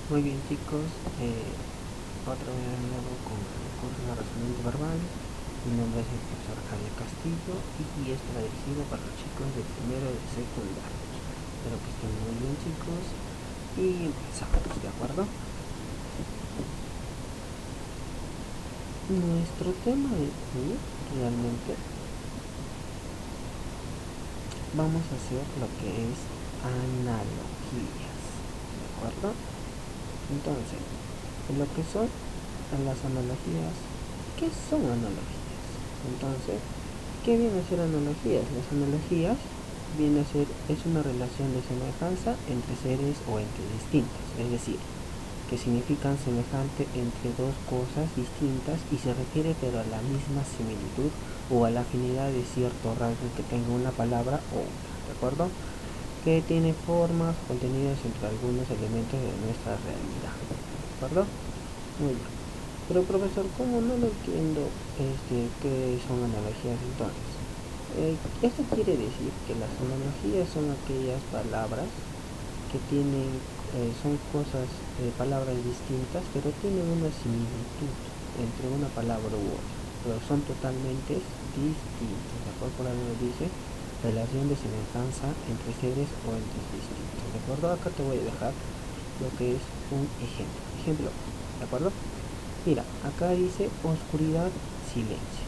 Muy bien chicos, otra vez de nuevo con el curso de razonamiento verbal. Mi nombre es el profesor Javier Castillo y está dirigido para los chicos de primero de secundaria. Espero que estén muy bien chicos y empezamos, ¿de acuerdo? Nuestro tema de hoy realmente vamos a hacer lo que es analogías, ¿de acuerdo? Entonces, en lo que son las analogías, ¿qué son analogías? Entonces, ¿qué viene a ser analogías? Las analogías viene a ser, es una relación de semejanza entre seres o entes distintos, es decir, que significan semejante entre dos cosas distintas y se refiere pero a la misma similitud o a la afinidad de cierto rasgo que tenga una palabra o otra, ¿de acuerdo? Que tiene formas contenidas entre algunos elementos de nuestra realidad, ¿de acuerdo? Muy bien. Pero profesor, ¿cómo no lo entiendo qué son analogías entonces? Esto quiere decir que las analogías son aquellas palabras que tienen, son cosas, palabras distintas, pero tienen una similitud entre una palabra u otra, pero son totalmente distintas. ¿De acuerdo? Por algo dice relación de semejanza entre seres o entes distintos. ¿De acuerdo? Acá te voy a dejar lo que es un ejemplo. Ejemplo, ¿de acuerdo? Mira, acá dice oscuridad, silencio.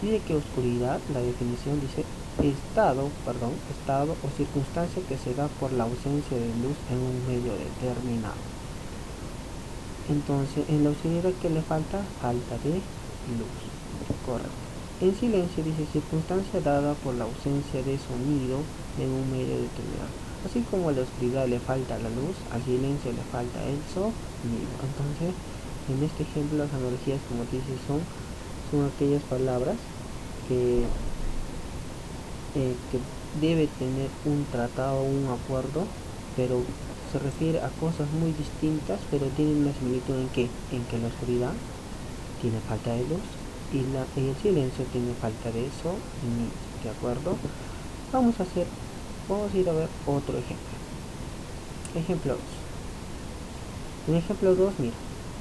Dice que oscuridad, la definición dice estado o circunstancia que se da por la ausencia de luz en un medio determinado. Entonces, en la oscuridad que le falta, falta de luz. Correcto. En silencio dice circunstancia dada por la ausencia de sonido en un medio determinado. Así como a la oscuridad le falta la luz, al silencio le falta el sonido. Entonces, en este ejemplo las analogías, como te dice, son aquellas palabras que, que debe tener un tratado o un acuerdo, pero se refiere a cosas muy distintas, pero tienen una similitud en que la oscuridad tiene falta de luz y el silencio tiene falta de sonido, ¿de acuerdo? Vamos a ir a ver otro ejemplo. Ejemplo 2. En ejemplo 2, mira,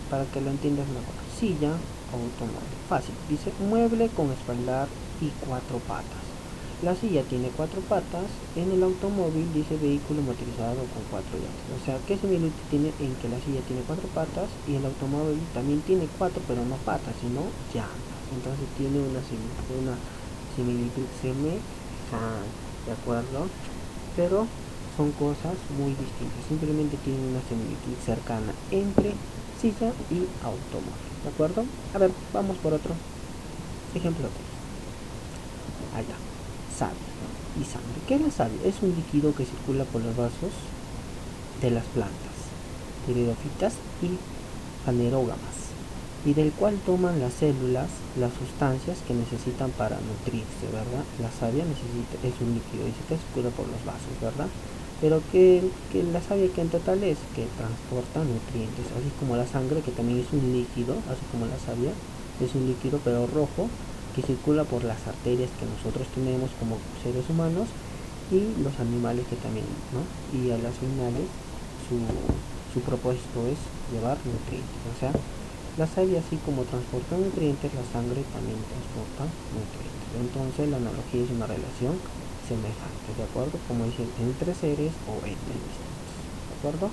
para que lo entiendas mejor. Silla, automóvil. Fácil. Dice mueble con espaldar y 4 patas. La silla tiene 4 patas. En el automóvil dice vehículo motorizado con 4 llantas. O sea, ¿qué similitud tiene en que la silla tiene 4 patas y el automóvil también tiene 4, pero no patas, sino llantas? Entonces tiene una similitud semejante, ¿de acuerdo? Pero son cosas muy distintas, simplemente tienen una similitud cercana entre silla y automóvil, ¿de acuerdo? A ver, vamos por otro ejemplo. Allá, savia y sangre. ¿Qué es la savia? Es un líquido que circula por los vasos de las plantas, pteridofitas y fanerógamas, y del cual toman las células las sustancias que necesitan para nutrirse, ¿verdad? La savia es un líquido, dice que circula por los vasos, ¿verdad? Pero que la savia que en total es que transporta nutrientes, así como la sangre, que también es un líquido, así como la savia es un líquido pero rojo, que circula por las arterias que nosotros tenemos como seres humanos y los animales que también, ¿no? Y a las finales su propósito es llevar nutrientes, o sea, la savia así como transporta nutrientes, la sangre también transporta nutrientes. Entonces la analogía es una relación semejante, ¿de acuerdo? Como dicen, entre seres o entes distintos, ¿de acuerdo?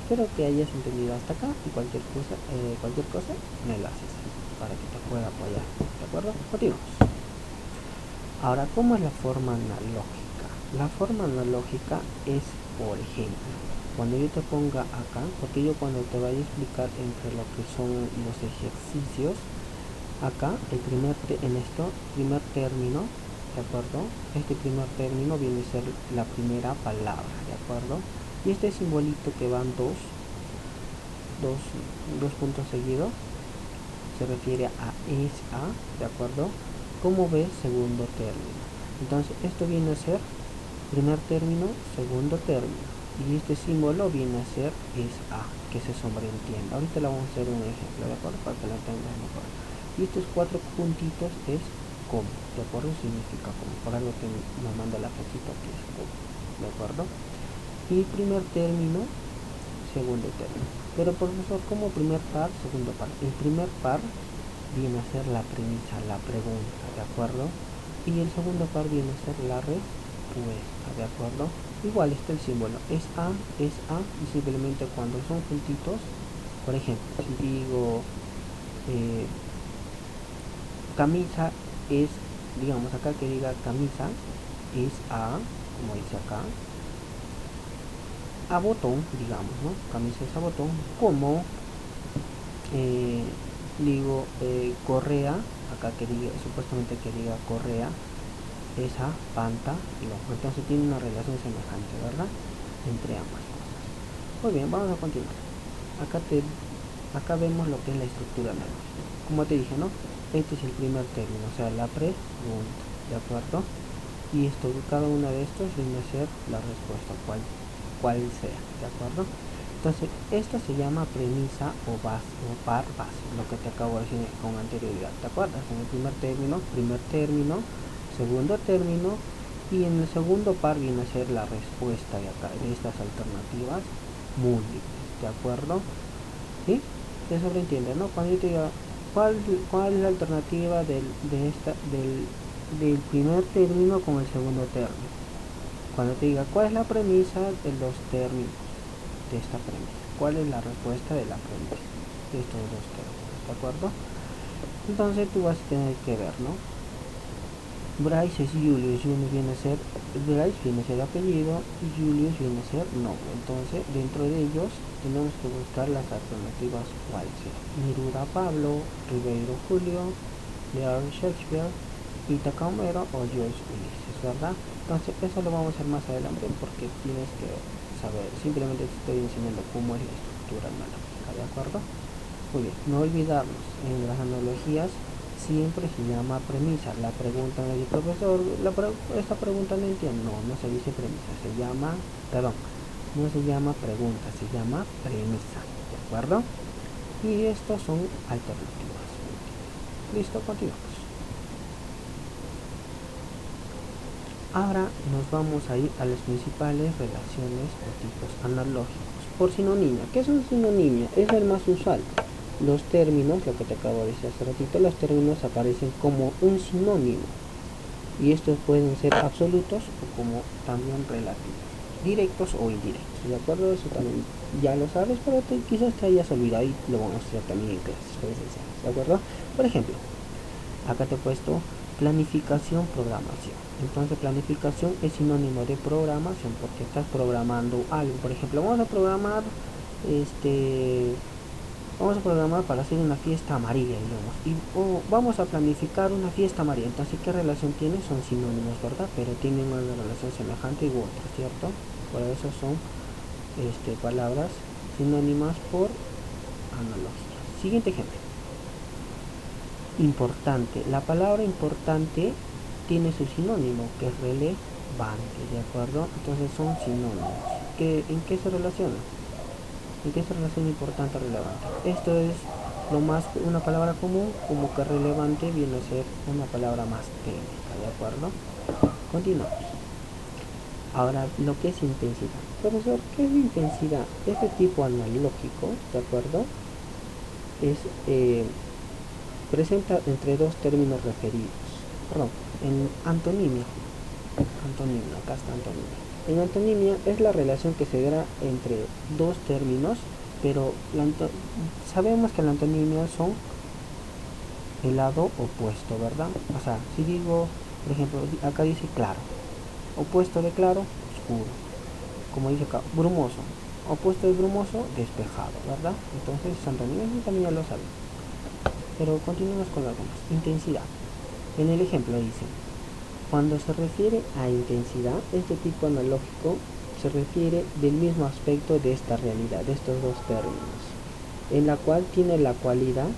Espero que hayas entendido hasta acá y cualquier cosa me la haces para que te pueda apoyar, ¿de acuerdo? Continuamos. Ahora, ¿cómo es la forma analógica? La forma analógica es, por ejemplo, cuando yo te ponga acá, porque yo cuando te vaya a explicar entre lo que son los ejercicios, acá primer término, ¿de acuerdo? Este primer término viene a ser la primera palabra, ¿de acuerdo? Y este simbolito que van dos puntos seguidos, se refiere a esa, ¿de acuerdo? Como ves, segundo término. Entonces, esto viene a ser primer término, segundo término. Y este símbolo viene a ser es A, que se sobreentiende. Ahorita le vamos a hacer un ejemplo, ¿de acuerdo? Para que lo entendas mejor. Y estos 4 puntitos es como, ¿de acuerdo? Significa como. Por algo que me manda la fotito que es como, ¿de acuerdo? Y primer término, segundo término. Pero profesor, ¿cómo primer par, segundo par? El primer par viene a ser la premisa, la pregunta, ¿de acuerdo? Y el segundo par viene a ser la respuesta, ¿de acuerdo? Igual está el símbolo, es A, y simplemente cuando son juntitos, por ejemplo, si digo camisa es, digamos acá que diga camisa es A, como dice acá, a botón, digamos, ¿no? Camisa es a botón, como digo correa, acá que diga, supuestamente que diga correa, es a pantalón. Entonces tiene una relación semejante, ¿verdad? Entre ambas cosas. Muy bien, vamos a continuar. Acá vemos lo que es la estructura lógica. Como te dije, ¿no? Este es el primer término, o sea, la pregunta, ¿de acuerdo? Y cada una de estos viene a ser la respuesta, cual sea, ¿de acuerdo? Entonces, esto se llama premisa o par base, lo que te acabo de decir con anterioridad, ¿te acuerdas? En el primer término, segundo término, y en el segundo par viene a ser la respuesta de acá, de estas alternativas múltiples, ¿de acuerdo? ¿Sí? Se sobreentiende, ¿no? Cuando yo te diga, ¿cuál es la alternativa del primer término con el segundo término? Cuando te diga, ¿cuál es la premisa de los términos de esta premisa? ¿Cuál es la respuesta de la premisa de estos dos términos? ¿De acuerdo? Entonces tú vas a tener que ver, ¿no? Bryce es Julius, Bryce viene a ser apellido y Julius viene a ser nombre. Entonces, dentro de ellos tenemos que buscar las alternativas cuáles sean. Neruda Pablo, Ribeiro Julio, Lear Shakespeare, Ítaca Homero o Joyce Ulises, ¿verdad? Entonces, eso lo vamos a hacer más adelante porque tienes que saber. Simplemente te estoy enseñando cómo es la estructura analógica, ¿de acuerdo? Muy bien, no olvidarnos, en las analogías siempre se llama premisa. La pregunta del profesor, esta pregunta no entiendo, no se dice premisa, no se llama pregunta, se llama premisa, ¿de acuerdo? Y estos son alternativas. Listo, continuamos. Ahora nos vamos a ir a las principales relaciones o tipos analógicos. Por sinonimia, ¿qué es un sinonimia? Es el más usual. Los términos, lo que te acabo de decir hace ratito, los términos aparecen como un sinónimo. Y estos pueden ser absolutos o como también relativos, directos o indirectos, ¿de acuerdo? Eso también ya lo sabes, pero quizás te hayas olvidado y lo vamos a hacer también en clases presenciales, ¿de acuerdo? Por ejemplo, acá te he puesto planificación, programación. Entonces planificación es sinónimo de programación porque estás programando algo. Por ejemplo, vamos a programar para hacer una fiesta amarilla, digamos, vamos a planificar una fiesta amarilla. Entonces, ¿qué relación tiene? Son sinónimos, ¿verdad? Pero tienen una relación semejante u otra, ¿cierto? Por eso son palabras sinónimas por analogía. Siguiente ejemplo. Importante. La palabra importante tiene su sinónimo, que es relevante, ¿de acuerdo? Entonces son sinónimos. ¿En qué se relaciona? ¿En qué se relaciona importante relevante? Esto es una palabra común, como que relevante viene a ser una palabra más técnica, ¿de acuerdo? Continuamos. Ahora, lo que es intensidad. Profesor, ¿qué es intensidad? Este tipo analógico, ¿de acuerdo? Presenta entre dos términos referidos. Perdón, en antonimia. Acá está antonimia. En antonimia es la relación que se da entre dos términos, pero sabemos que la antonimia son el lado opuesto, ¿verdad? O sea, si digo, por ejemplo, acá dice claro, opuesto de claro, oscuro. Como dice acá, brumoso, opuesto de brumoso, despejado, ¿verdad? Entonces, antonimia también ya lo saben. Pero continuamos con algo más. Intensidad. En el ejemplo dice, cuando se refiere a intensidad, este tipo analógico se refiere del mismo aspecto de esta realidad, de estos dos términos, en la cual tiene la cualidad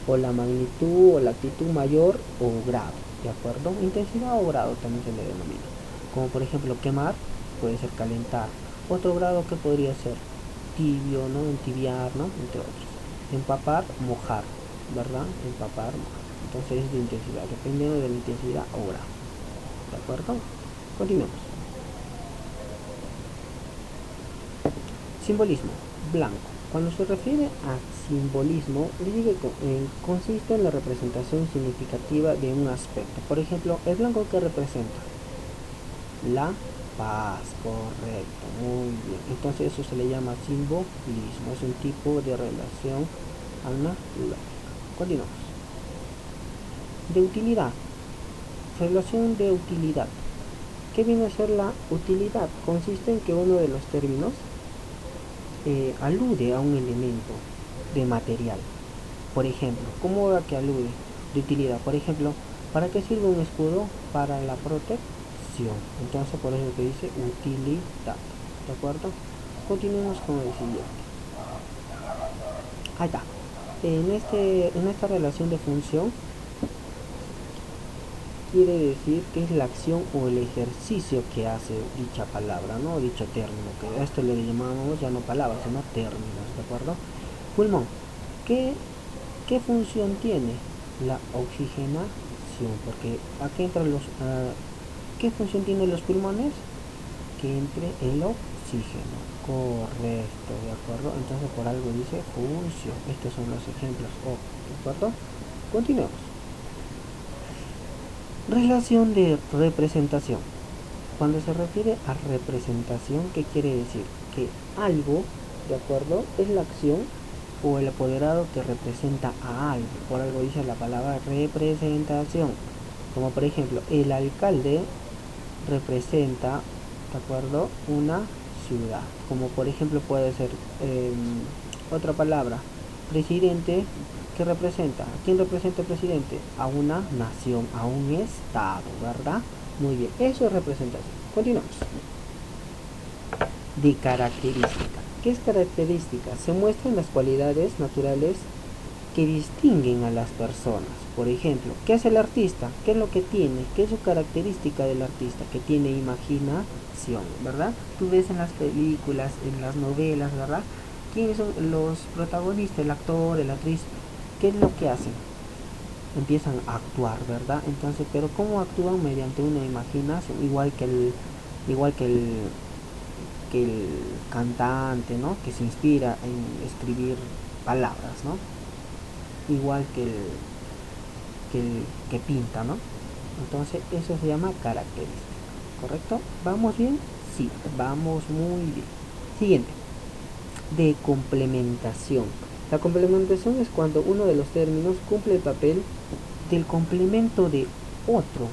o la magnitud o la actitud mayor o grado, ¿de acuerdo? Intensidad o grado también se le denomina. Como por ejemplo quemar, puede ser calentar. Otro grado que podría ser tibio, ¿no? Entibiar, ¿no? Entre otros. Empapar, mojar, ¿verdad? Empapar, mojar. Entonces es de intensidad, dependiendo de la intensidad o grado. ¿De acuerdo? Continuemos. Simbolismo. blanco. Cuando se refiere a simbolismo, dice que consiste en la representación significativa de un aspecto. Por ejemplo, el blanco que representa la paz, correcto, muy bien. Entonces eso se le llama simbolismo, es un tipo de relación analógica. Continuamos. De utilidad, relación de utilidad. ¿Qué viene a ser la utilidad? Consiste en que uno de los términos alude a un elemento de material. Por ejemplo, ¿cómo va que alude de utilidad? Por ejemplo, ¿para qué sirve un escudo? Para la protección. Entonces, por eso que dice utilidad. ¿De acuerdo? Continuemos con el siguiente. Ahí está. En esta relación de función, quiere decir que es la acción o el ejercicio que hace dicha palabra, ¿no? Dicho término, que a esto le llamamos ya no palabras, sino términos, ¿de acuerdo? Pulmón, ¿qué función tiene? La oxigenación, porque aquí entran ¿qué función tienen los pulmones? Que entre el oxígeno, correcto, ¿de acuerdo? Entonces por algo dice función. Estos son los ejemplos, ¿de acuerdo? Continuemos. Relación de representación. Cuando se refiere a representación, ¿qué quiere decir? Que algo, ¿de acuerdo? Es la acción o el apoderado que representa a algo. Por algo dice la palabra representación. Como por ejemplo, el alcalde representa, ¿de acuerdo? Una ciudad. Como por ejemplo puede ser otra palabra, presidente. ¿Qué representa? ¿A quién representa el presidente? A una nación, a un estado, ¿verdad? Muy bien, eso es representación. Continuamos. De característica. ¿Qué es característica? Se muestran las cualidades naturales que distinguen a las personas. Por ejemplo, ¿qué hace el artista? ¿Qué es lo que tiene? ¿Qué es su característica del artista? Que tiene imaginación, ¿verdad? Tú ves en las películas, en las novelas, ¿verdad? ¿Quiénes son los protagonistas? El actor, la actriz. ¿Qué es lo que hacen? Empiezan a actuar, ¿verdad? Entonces, pero ¿cómo actúan? Mediante una imaginación, igual que el cantante, ¿no? Que se inspira en escribir palabras, ¿no? Igual que pinta, ¿no? Entonces, eso se llama característica, ¿correcto? ¿Vamos bien? Sí, vamos muy bien. Siguiente. De complementación. La complementación es cuando uno de los términos cumple el papel del complemento de otro.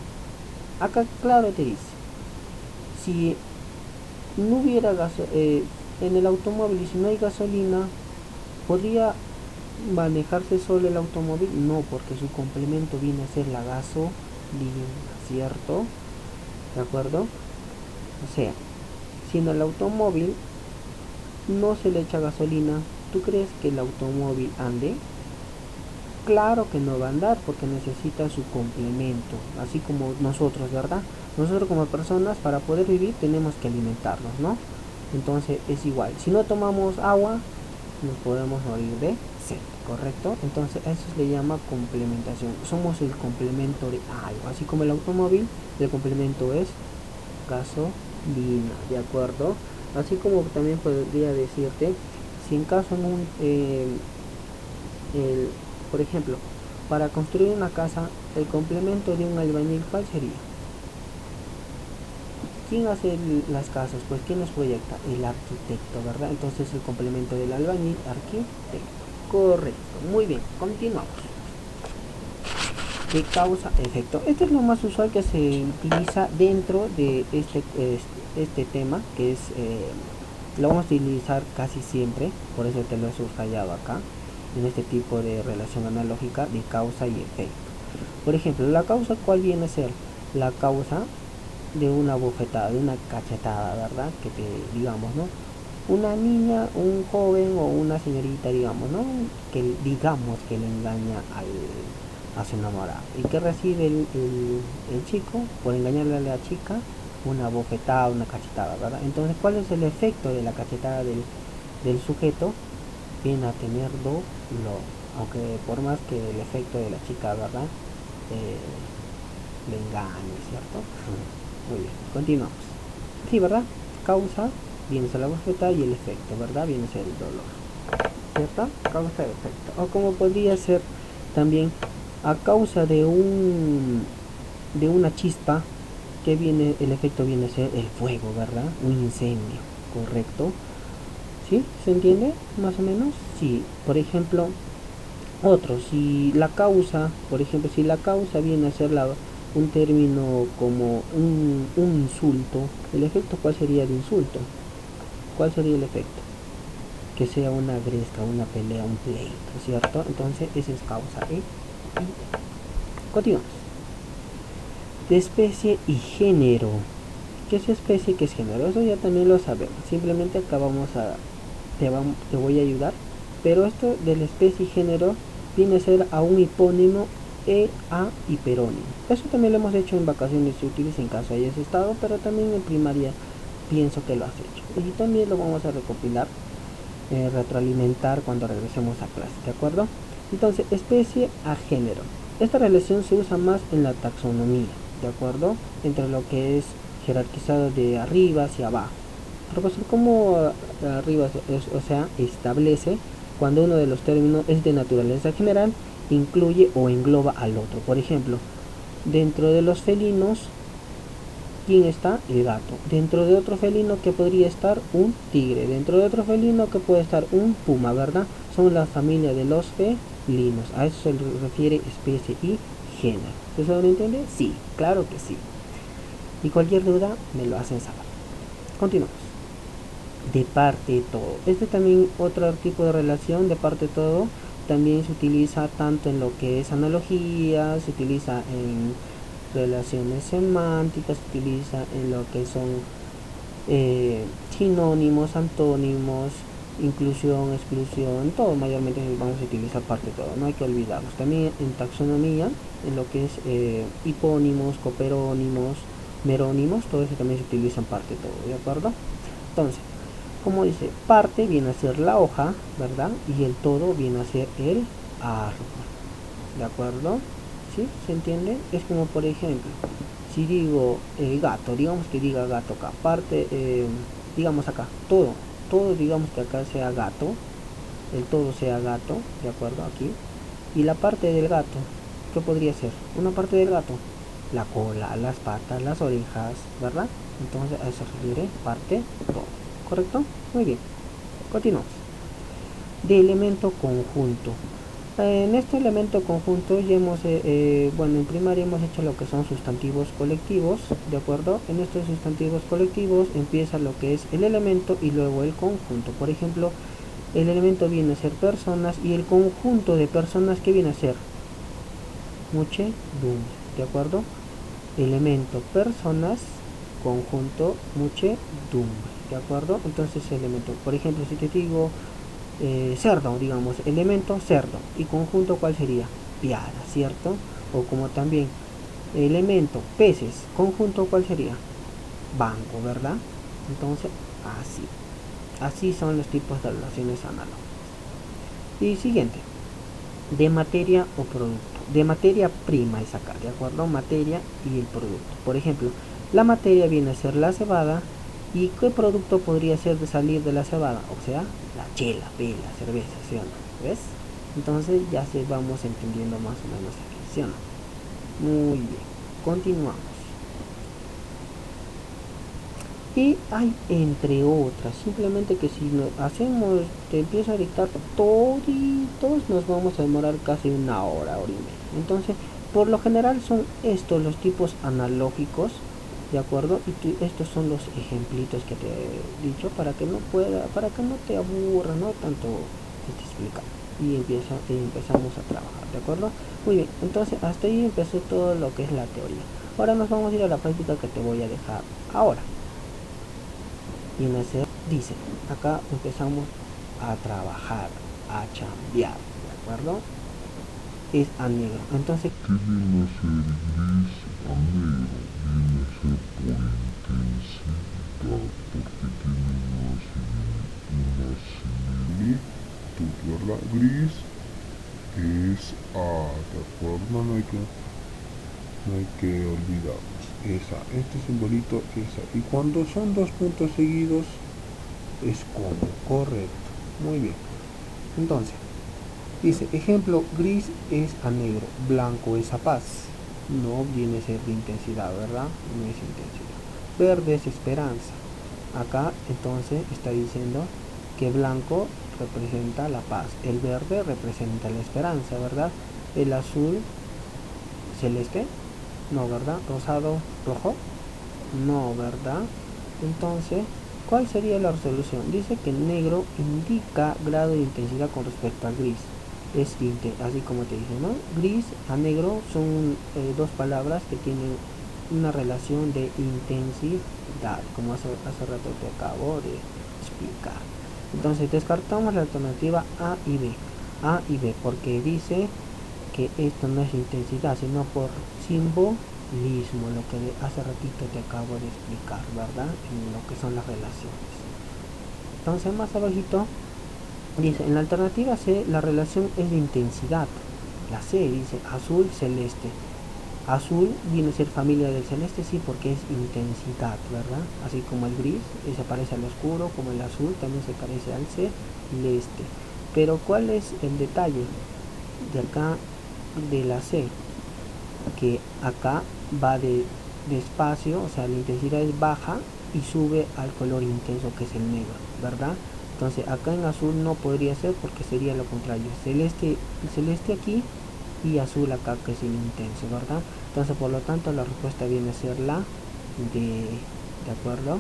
Acá claro te dice, si no hubiera en el automóvil y si no hay gasolina, ¿podría manejarse solo el automóvil? No, porque su complemento viene a ser la gasolina, ¿cierto? ¿De acuerdo? O sea, si en el automóvil no se le echa gasolina, ¿tú crees que el automóvil ande? Claro que no va a andar porque necesita su complemento, así como nosotros, ¿verdad? Nosotros como personas para poder vivir tenemos que alimentarnos, ¿no? Entonces es igual, si no tomamos agua nos podemos morir de sed, ¿correcto? Entonces eso se le llama complementación, somos el complemento de algo, así como el automóvil, el complemento es gasolina, ¿de acuerdo? Así como también podría decirte, si en caso en por ejemplo, para construir una casa, el complemento de un albañil, ¿cuál sería? ¿Quién hace las casas? Pues ¿quién los proyecta? El arquitecto, ¿verdad? Entonces el complemento del albañil, arquitecto. Correcto, muy bien, continuamos. De causa-efecto. Esto es lo más usual que se utiliza dentro de este tema, que es, lo vamos a utilizar casi siempre, por eso te lo he subrayado acá, en este tipo de relación analógica de causa y efecto. Por ejemplo, la causa, ¿cuál viene a ser? La causa de una bofetada, de una cachetada, ¿verdad? Que te digamos, ¿no? Una niña, un joven o una señorita, digamos, ¿no? Que digamos que le engaña a su enamorado. ¿Y que recibe el chico? Por engañarle a la chica, una bofetada, una cachetada, ¿verdad? Entonces, ¿cuál es el efecto de la cachetada del sujeto? Viene a tener dolor, aunque por más que el efecto de la chica, ¿verdad? Le engañe, ¿cierto? Muy bien, continuamos. Sí, ¿verdad? Causa viene a ser la bofetada y el efecto, ¿verdad? Viene a ser el dolor, ¿cierto? Causa-efecto. O como podría ser también a causa de una chispa, que viene, el efecto viene a ser el fuego, ¿verdad? Un incendio, ¿correcto? ¿Sí? ¿Se entiende? Más o menos. Sí. Por ejemplo, otro, si la causa, por ejemplo, si la causa viene a ser un término como un insulto, ¿el efecto cuál sería de insulto? ¿Cuál sería el efecto? Que sea una gresca, una pelea, un pleito, ¿cierto? Entonces esa es causa E. Y continuamos. De especie y género. ¿Qué es especie y qué es género? Eso ya también lo sabemos. Simplemente acá te voy a ayudar. Pero esto de la especie y género viene a ser a un hipónimo a hiperónimo. Eso también lo hemos hecho en vacaciones útiles en caso hayas estado, pero también en primaria pienso que lo has hecho. Y también lo vamos a recopilar, retroalimentar cuando regresemos a clase, ¿de acuerdo? Entonces, especie a género. Esta relación se usa más en la taxonomía, ¿de acuerdo? Entre lo que es jerarquizado de arriba hacia abajo. Profesor, ¿cómo arriba, o sea, establece cuando uno de los términos es de naturaleza general, incluye o engloba al otro? Por ejemplo, dentro de los felinos, ¿quién está? El gato. Dentro de otro felino que podría estar un tigre. Dentro de otro felino que puede estar un puma, ¿verdad? Son la familia de los felinos. A eso se refiere especie y género. ¿Eso lo entiende? Sí, claro que sí. Y cualquier duda me lo hacen saber. Continuamos. De parte todo. Este también otro tipo de relación de parte todo. También se utiliza tanto en lo que es analogía, se utiliza en relaciones semánticas, se utiliza en lo que son sinónimos, antónimos, inclusión, exclusión, todo mayormente vamos a utilizar parte todo, no hay que olvidarlos. También en taxonomía, en lo que es hipónimos, coperónimos, merónimos, todo eso también se utiliza en parte todo, ¿de acuerdo? Entonces, como dice, parte viene a ser la hoja, ¿verdad? Y el todo viene a ser el árbol, ¿de acuerdo? ¿Sí? ¿Se entiende? Es como por ejemplo, si digo gato, digamos que diga gato acá, parte, digamos acá, todo digamos que acá sea gato, el todo sea gato, ¿de acuerdo? Aquí. Y la parte del gato, ¿qué podría ser? Una parte del gato, la cola, las patas, las orejas, ¿verdad? Entonces a eso se refiere parte todo, ¿correcto? Muy bien, continuamos. De elemento conjunto. En este elemento conjunto ya hemos, bueno, en primaria hemos hecho lo que son sustantivos colectivos, ¿de acuerdo? En estos sustantivos colectivos empieza lo que es el elemento y luego el conjunto. Por ejemplo, el elemento viene a ser personas y el conjunto de personas que viene a ser muchedumbre, ¿de acuerdo? Elemento personas, conjunto muchedumbre, ¿de acuerdo? Entonces elemento, por ejemplo, si te digo cerdo, digamos, elemento cerdo y conjunto cuál sería, piara, ¿cierto? O como también elemento peces, conjunto cuál sería, banco, ¿verdad? Entonces así son los tipos de relaciones análogas. Y siguiente, de materia o producto. De materia prima es acá, ¿de acuerdo? Materia y el producto. Por ejemplo, la materia viene a ser la cebada. ¿Y qué producto podría ser de salir de la cebada? O sea, la chela, la cerveza, ¿sí o no? ¿Ves? Entonces ya se vamos entendiendo más o menos aquí, ¿sí o no? Muy bien, continuamos. Y hay entre otras, simplemente que si hacemos, te empiezo a dictar todos nos vamos a demorar casi una hora y media. Entonces, por lo general son estos los tipos analógicos, ¿de acuerdo? Y estos son los ejemplitos que te he dicho para que no te aburra, no tanto que te explica. Y empezamos a trabajar, ¿de acuerdo? Muy bien, entonces hasta ahí empezó todo lo que es la teoría. Ahora nos vamos a ir a la práctica que te voy a dejar ahora. Y en ese dice, acá empezamos a trabajar, a chambear, ¿de acuerdo? Es a negro. Entonces, ¿qué viene a ser gris a negro? Viene a ser por intensidad, porque tiene una similitud, ¿verdad? Gris es A, ¿de acuerdo? No hay que olvidarnos. Esa, este simbolito, esa. Y cuando son dos puntos seguidos, es como, correcto, muy bien. Entonces, dice, ejemplo, gris es a negro, blanco es a paz. No viene a ser de intensidad, ¿verdad? No es intensidad. Verde es esperanza. Acá entonces está diciendo que blanco representa la paz, el verde representa la esperanza, ¿verdad? El azul, celeste, no, ¿verdad? Rosado, rojo, no, ¿verdad? Entonces, ¿cuál sería la resolución? Dice que el negro indica grado de intensidad con respecto al gris. Es así como te dije, ¿no? Gris a negro son dos palabras que tienen una relación de intensidad, como hace rato te acabo de explicar. Entonces descartamos la alternativa A y B. A y B, porque dice que esto no es intensidad, sino por simbolismo, lo que hace ratito te acabo de explicar, ¿verdad? En lo que son las relaciones. Entonces más abajito dice, en la alternativa C la relación es de intensidad. La C dice azul, celeste. Azul viene a ser familia del celeste, sí, porque es intensidad, ¿verdad? Así como el gris se parece al oscuro, como el azul también se parece al celeste. Pero ¿cuál es el detalle de acá de la C? Que acá va de despacio, o sea, la intensidad es baja y sube al color intenso que es el negro, ¿verdad? Entonces acá en azul no podría ser porque sería lo contrario, celeste aquí y azul acá que es el intenso, ¿verdad? Entonces por lo tanto la respuesta viene a ser la ¿de acuerdo?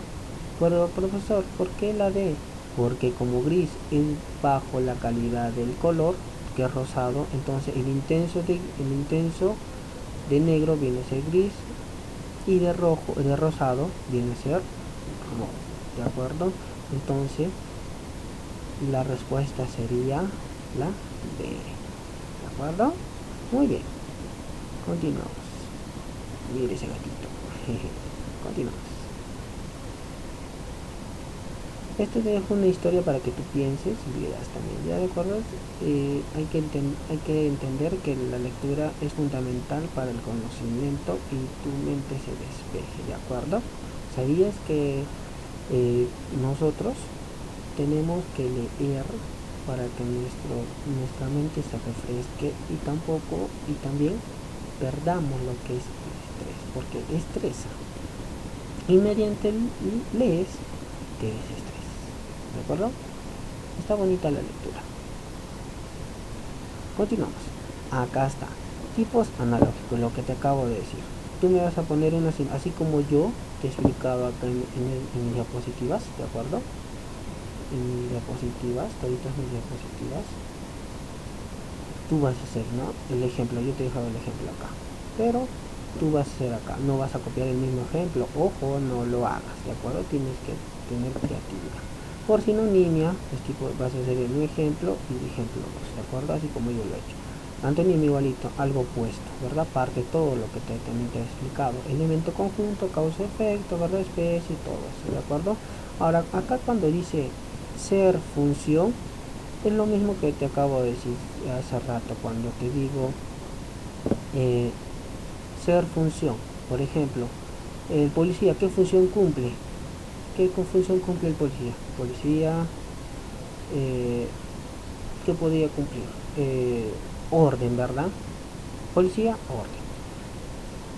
Pero profesor, ¿por qué la D? Porque como gris es bajo la calidad del color, que es rosado, entonces el intenso de negro viene a ser gris y de rosado viene a ser rojo, ¿de acuerdo? Entonces la respuesta sería la B, ¿de acuerdo? Muy bien, continuamos. Mire ese gatito. Continuamos. Esto te dejo una historia para que tú pienses y leas también, ¿ya de acuerdo? Hay que entender que la lectura es fundamental para el conocimiento y tu mente se despeje, ¿de acuerdo? ¿Sabías que nosotros tenemos que leer para que nuestra mente se refresque y también perdamos lo que es el estrés, porque estresa y mediante lees te desestresas, ¿de acuerdo? Está bonita la lectura. Continuamos. Acá está, tipos analógicos, lo que te acabo de decir. Tú me vas a poner así como yo te he explicado acá en mis diapositivas, ¿de acuerdo? En mis diapositivas, toditas mis diapositivas, tú vas a hacer, ¿no? El ejemplo, yo te he dejado el ejemplo acá, pero tú vas a hacer acá, no vas a copiar el mismo ejemplo, ojo, no lo hagas, ¿de acuerdo? Tienes que tener creatividad. Por sinonimia, vas a hacer un ejemplo y el ejemplo 2, ¿de acuerdo? Así como yo lo he hecho. Antónimo igualito, algo opuesto, ¿verdad? Parte todo lo que también te he explicado. Elemento conjunto, causa-efecto, ¿verdad? Especie y todo eso, ¿de acuerdo? Ahora, acá cuando dice ser función, es lo mismo que te acabo de decir hace rato cuando te digo ser función. Por ejemplo, el policía, ¿qué función cumple? ¿Qué función cumple el policía? Policía, ¿qué podría cumplir? Orden, ¿verdad? Policía, orden.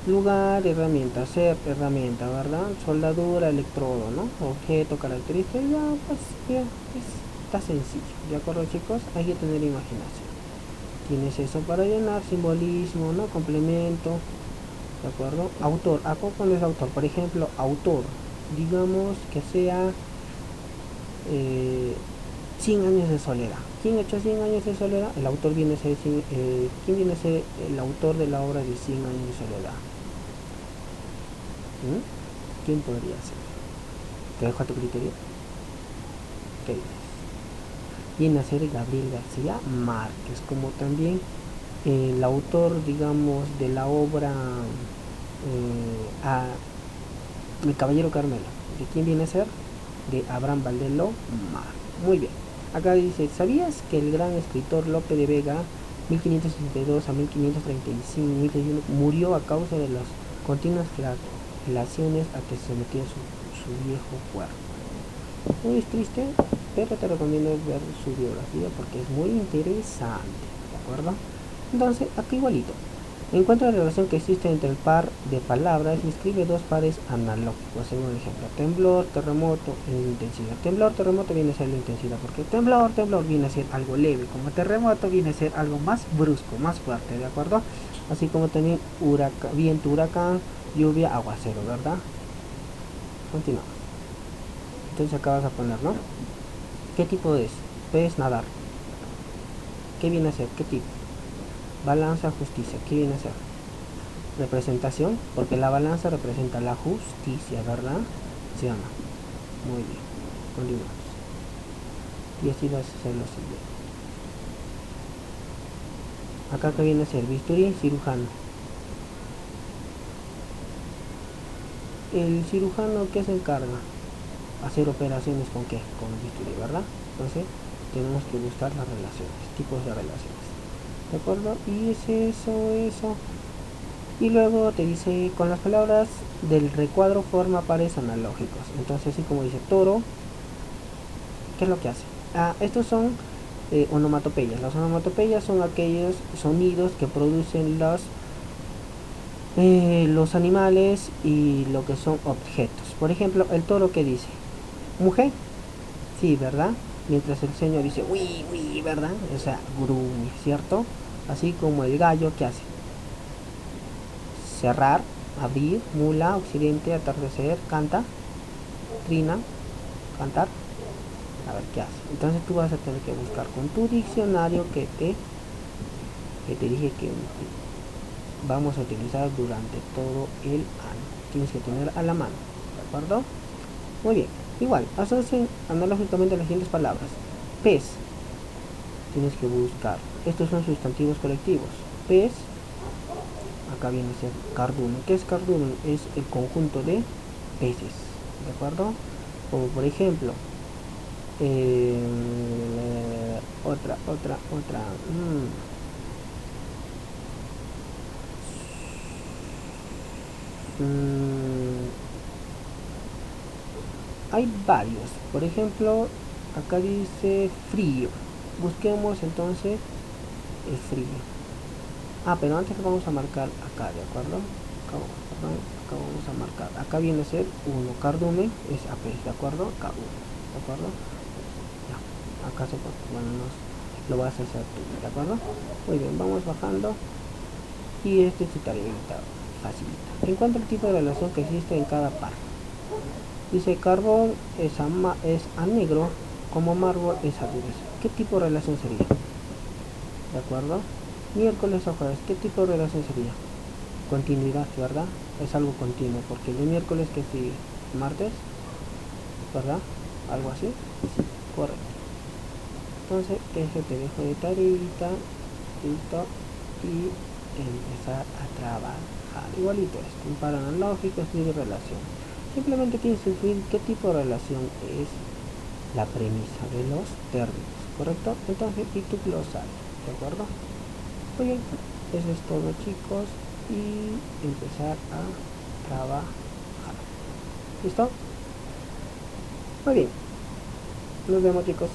Lugar, herramienta, ser, herramienta, ¿verdad? Soldadura, electrodo, ¿no? Objeto, característica, ya, pues, ya, está sencillo, ¿de acuerdo, chicos? Hay que tener imaginación. Tienes eso para llenar, simbolismo, ¿no? Complemento, ¿de acuerdo? Autor, ¿acá cuál es autor? Por ejemplo, autor, digamos que sea 100 años de soledad. ¿Quién ha hecho 100 años de soledad? El autor viene a ser, ¿quién viene a ser el autor de la obra de 100 años de soledad? ¿Quién podría ser? Te dejo a tu criterio. ¿Qué dices? Viene a ser Gabriel García Márquez, como también el autor, digamos, de la obra El Caballero Carmelo. ¿De quién viene a ser? De Abraham Valdelomar. Muy bien. Acá dice, ¿sabías que el gran escritor Lope de Vega, 1562 a 1535, murió a causa de las continuas flagelaciones a que se sometió su viejo cuerpo? Muy triste, pero te recomiendo ver su biografía porque es muy interesante, ¿de acuerdo? Entonces, aquí igualito. Encuentra la relación que existe entre el par de palabras y escribe dos pares analógicos, según el ejemplo. Temblor, terremoto, intensidad. Temblor, terremoto viene a ser la intensidad, porque temblor, temblor viene a ser algo leve, como terremoto viene a ser algo más brusco, más fuerte, ¿de acuerdo? Así como también viento, huracán, lluvia, aguacero, ¿verdad? Continuamos. Entonces acá vas a poner, ¿no? ¿Qué tipo es? Pez, nadar. ¿Qué viene a ser? ¿Qué tipo? Balanza, justicia. ¿Qué viene a ser? Representación, porque la balanza representa la justicia, ¿verdad? Se llama. Muy bien. Continuamos. Y así vas a hacer lo siguiente. Acá que viene a ser bisturí, cirujano. El cirujano, ¿qué se encarga? Hacer operaciones con qué? Con el bisturí, ¿verdad? Entonces tenemos que buscar las relaciones, tipos de relaciones. ¿De acuerdo? Y es eso. Y luego te dice, con las palabras del recuadro forma pares analógicos. Entonces, así como dice toro, ¿qué es lo que hace? Estos son onomatopeyas. Las onomatopeyas son aquellos sonidos que producen los animales y lo que son objetos. Por ejemplo, el toro que dice, mujer, sí, ¿verdad? Mientras el señor dice, uy, uy, ¿verdad? O sea, gruñe, ¿cierto? Así como el gallo que hace, cerrar, abrir, mula, occidente, atardecer, canta, trina, cantar. A ver qué hace. Entonces tú vas a tener que buscar con tu diccionario que te dije que vamos a utilizar durante todo el año. Tienes que tener a la mano, ¿de acuerdo? Muy bien. Igual, asocien analógicamente las siguientes palabras. Pez, tienes que buscar. Estos son sustantivos colectivos. Pez, acá viene a ser cardumen. ¿Qué es cardumen? Es el conjunto de peces, ¿de acuerdo? Como por ejemplo, otra. Hay varios. Por ejemplo, acá dice frío. Busquemos entonces el frío. Pero antes lo vamos a marcar acá, ¿de acuerdo? Acá vamos a marcar. Acá viene a ser 1. Cardumen es AP, ¿de acuerdo? Acá 1, ¿de acuerdo? Ya. Acá se puede, bueno, lo vas a hacer tú, ¿de acuerdo? Muy bien, vamos bajando. Y este es tu tarea facilita. Encuentra el tipo de relación que existe en cada par. Dice carbón es a negro, como mármol es a dureza. ¿Qué tipo de relación sería? ¿De acuerdo? Miércoles a jueves, ¿qué tipo de relación sería? Continuidad, ¿verdad? Es algo continuo, porque el miércoles que sigue, martes, ¿verdad? Algo así, sí, correcto. Entonces, eso te dejo de tareita, listo, y empezar a trabajar. Igualito esto, un par analógico, escribir relación. Simplemente tienes que escribir qué tipo de relación es la premisa de los términos, ¿correcto? Entonces, y tu glosario, ¿de acuerdo? Muy bien, eso es todo, chicos, y empezar a trabajar. ¿Listo? Muy bien, nos vemos, chicos.